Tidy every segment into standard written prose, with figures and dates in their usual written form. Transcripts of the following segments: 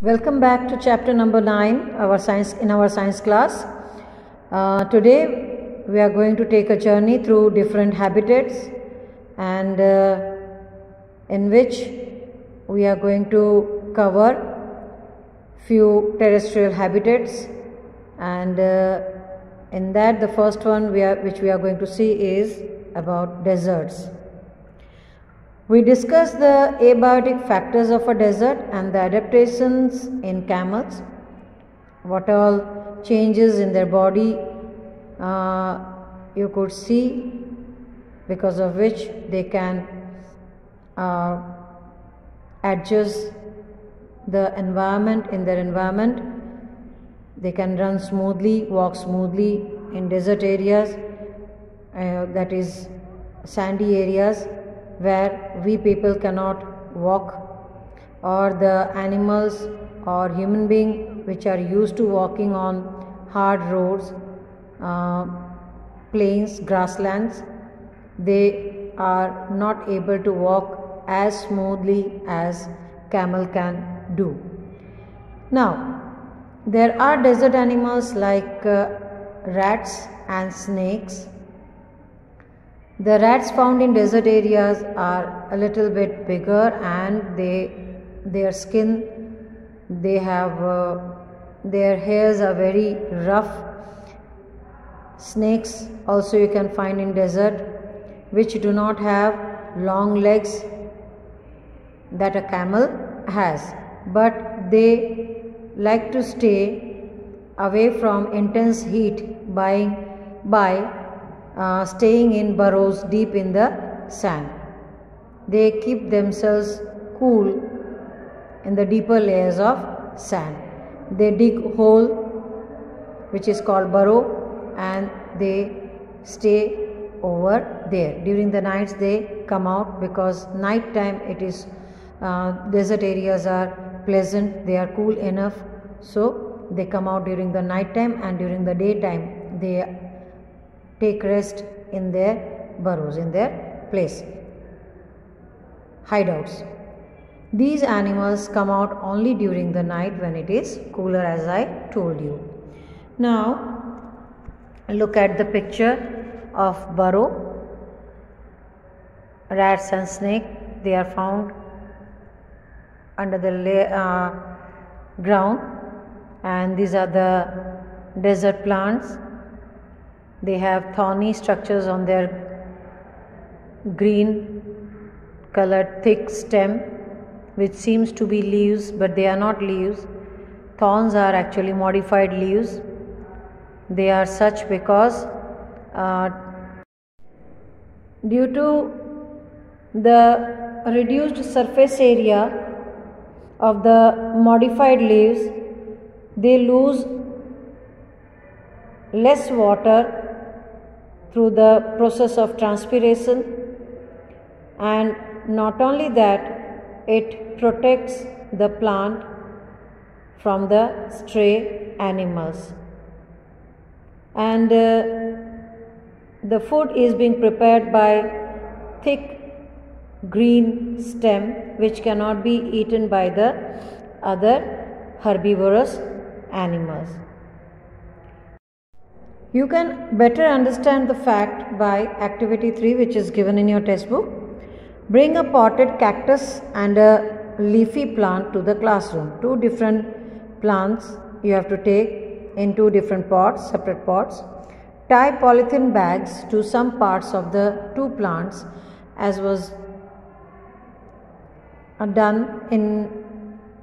Welcome back to chapter number 9 our science class. Today we are going to take a journey through different habitats and in which we are going to cover few terrestrial habitats, and in that the first one which we are going to see is about deserts. We discussed the abiotic factors of a desert and the adaptations in camels, what all changes in their body you could see, because of which they can adjust the environment in their environment. They can run smoothly, walk smoothly in desert areas, that is sandy areas where we people cannot walk, or the animals or human beings which are used to walking on hard roads, plains, grasslands, they are not able to walk as smoothly as camel can do. Now, there are desert animals like rats and snakes. The rats found in desert areas are a little bit bigger, and their skin, they have their hairs are very rough. Snakes also you can find in desert, which do not have long legs that a camel has, but they like to stay away from intense heat by staying in burrows deep in the sand. They keep themselves cool in the deeper layers of sand. They dig hole which is called burrow, and they stay over there. During the nights they come out, because night time it is desert areas are pleasant, they are cool enough, so they come out during the night time, and during the daytime they take rest in their burrows, in their place, hideouts. These animals come out only during the night when it is cooler, as I told you. Now look at the picture of burrow. Rats and snake, they are found under the ground, and these are the desert plants. They have thorny structures on their green colored thick stem, which seems to be leaves, but they are not leaves. Thorns are actually modified leaves. They are such because due to the reduced surface area of the modified leaves, they lose less water through the process of transpiration, and not only that, it protects the plant from the stray animals, and the food is being prepared by thick green stem, which cannot be eaten by the other herbivorous animals. You can better understand the fact by activity 3, which is given in your textbook. Bring a potted cactus and a leafy plant to the classroom. Two different plants you have to take in two different pots, separate pots. Tie polythene bags to some parts of the two plants, as was done in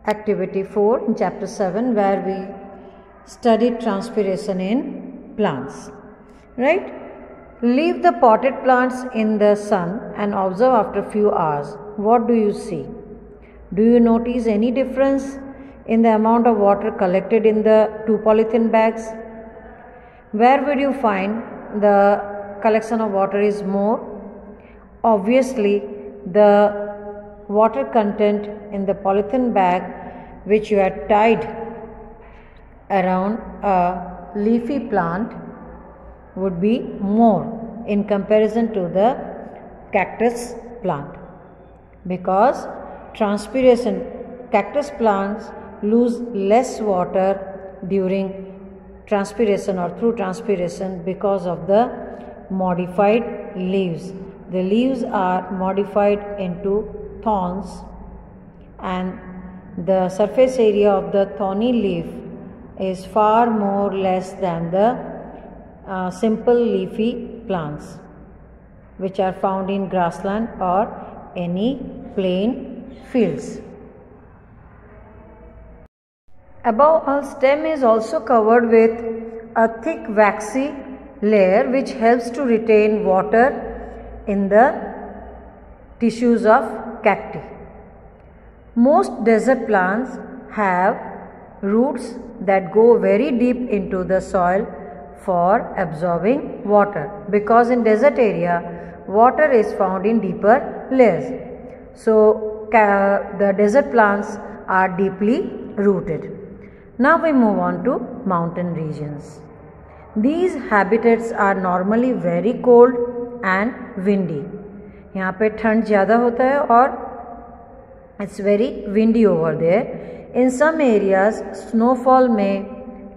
activity 4 in chapter 7, where we studied transpiration in plants, right? Leave the potted plants in the sun and observe after a few hours. What do you see? Do you notice any difference in the amount of water collected in the two polythene bags? Where would you find the collection of water is more? Obviously, the water content in the polythene bag which you had tied around a leafy plant would be more in comparison to the cactus plant, because transpiration, cactus plants lose less water during transpiration or through transpiration because of the modified leaves. The leaves are modified into thorns, and the surface area of the thorny leaf is far more less than the simple leafy plants which are found in grassland or any plain fields. Above all, stem is also covered with a thick waxy layer which helps to retain water in the tissues of cacti. Most desert plants have roots that go very deep into the soil for absorbing water, because in desert area water is found in deeper layers. So the desert plants are deeply rooted. Now we move on to mountain regions. These habitats are normally very cold and windy. यहाँ पे ठंड ज़्यादा होता है और it's very windy over there. In some areas, snowfall may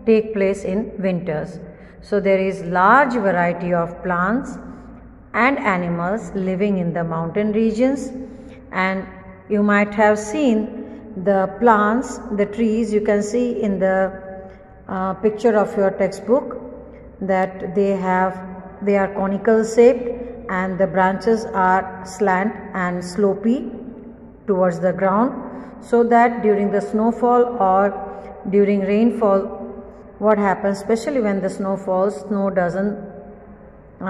take place in winters. So there is large variety of plants and animals living in the mountain regions, and you might have seen the plants, the trees. You can see in the picture of your textbook that they are conical shaped and the branches are slant and slopy towards the ground, so that during the snowfall or during rainfall, what happens, especially when the snow falls, snow doesn't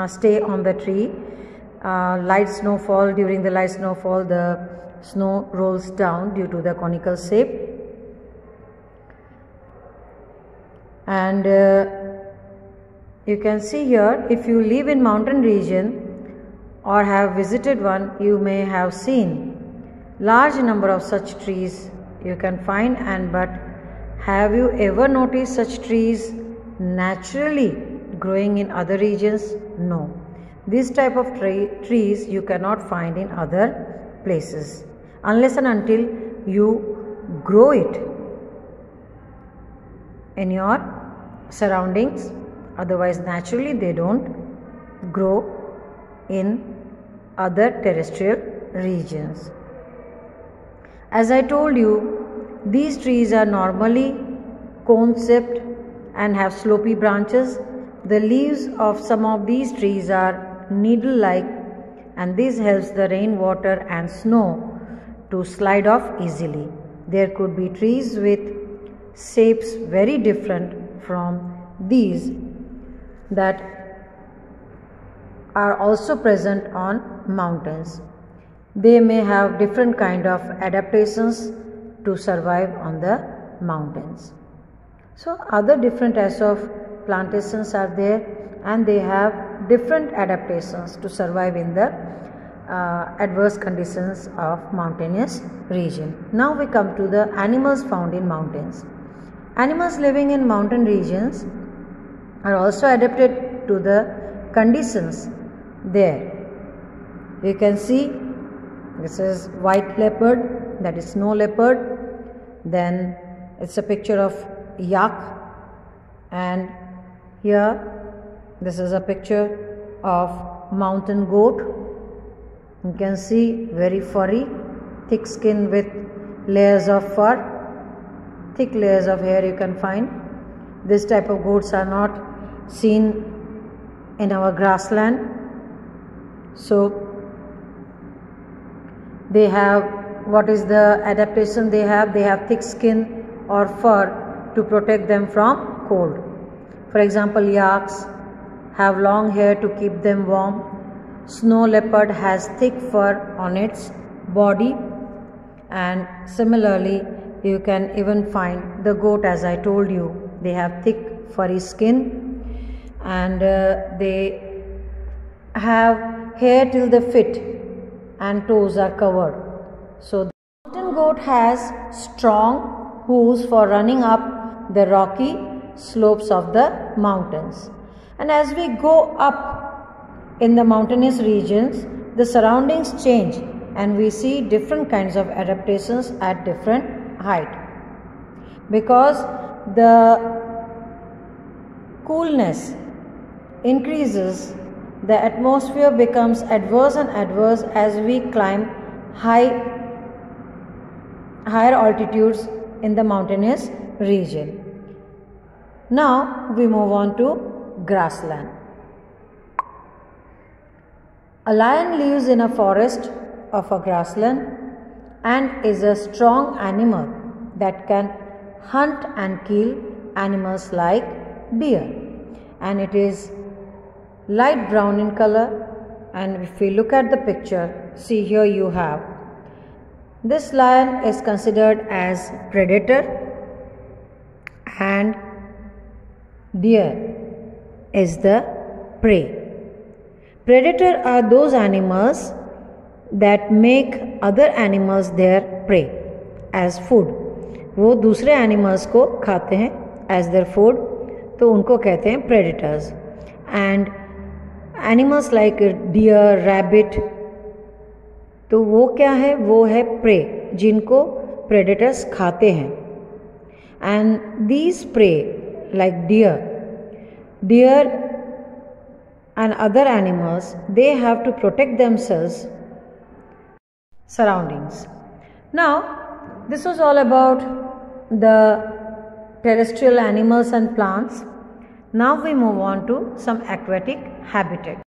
stay on the tree. Light snowfall, during the light snowfall, the snow rolls down due to the conical shape. And you can see here, if you live in mountain region or have visited one, you may have seen large number of such trees you can find. But have you ever noticed such trees naturally growing in other regions? No. This type of trees you cannot find in other places unless and until you grow it in your surroundings. Otherwise, naturally they don't grow in other terrestrial regions. As I told you, these trees are normally cone-shaped and have slopy branches. The leaves of some of these trees are needle-like, and this helps the rainwater and snow to slide off easily. There could be trees with shapes very different from these that are also present on mountains. They may have different kind of adaptations to survive on the mountains. So other different types of plantations are there, and they have different adaptations to survive in the adverse conditions of mountainous region. Now we come to the animals found in mountains. Animals living in mountain regions are also adapted to the conditions there. You can see this is white leopard, that is snow leopard. Then it's a picture of yak, and here this is a picture of mountain goat. You can see very furry, thick skin with layers of fur, thick layers of hair you can find. This type of goats are not seen in our grassland. So they have, what is the adaptation they have? They have thick skin or fur to protect them from cold. For example, yaks have long hair to keep them warm. Snow leopard has thick fur on its body, and similarly you can even find the goat. As I told you, they have thick furry skin, and they have hair till the feet and toes are covered. So the mountain goat has strong hooves for running up the rocky slopes of the mountains. And as we go up in the mountainous regions, the surroundings change and we see different kinds of adaptations at different height. because the coolness increases, the atmosphere becomes adverse and adverse as we climb higher altitudes in the mountainous region. Now we move on to grassland. A lion lives in a forest of a grassland and is a strong animal that can hunt and kill animals like deer, and it is light brown in color. And if we look at the picture, see here you have this lion is considered as predator and deer is the prey. Predator are those animals that make other animals their prey as food. वो दूसरे animals को खाते हैं as their food, तो उनको कहते हैं predators. And animals like deer, rabbit, तो वो क्या है? वो है प्रे, जिनको प्रेडेटर्स खाते हैं. And these prey like deer and other animals, they have to protect themselves surroundings. Now this was all about the terrestrial animals and plants. Now we move on to some aquatic habitat.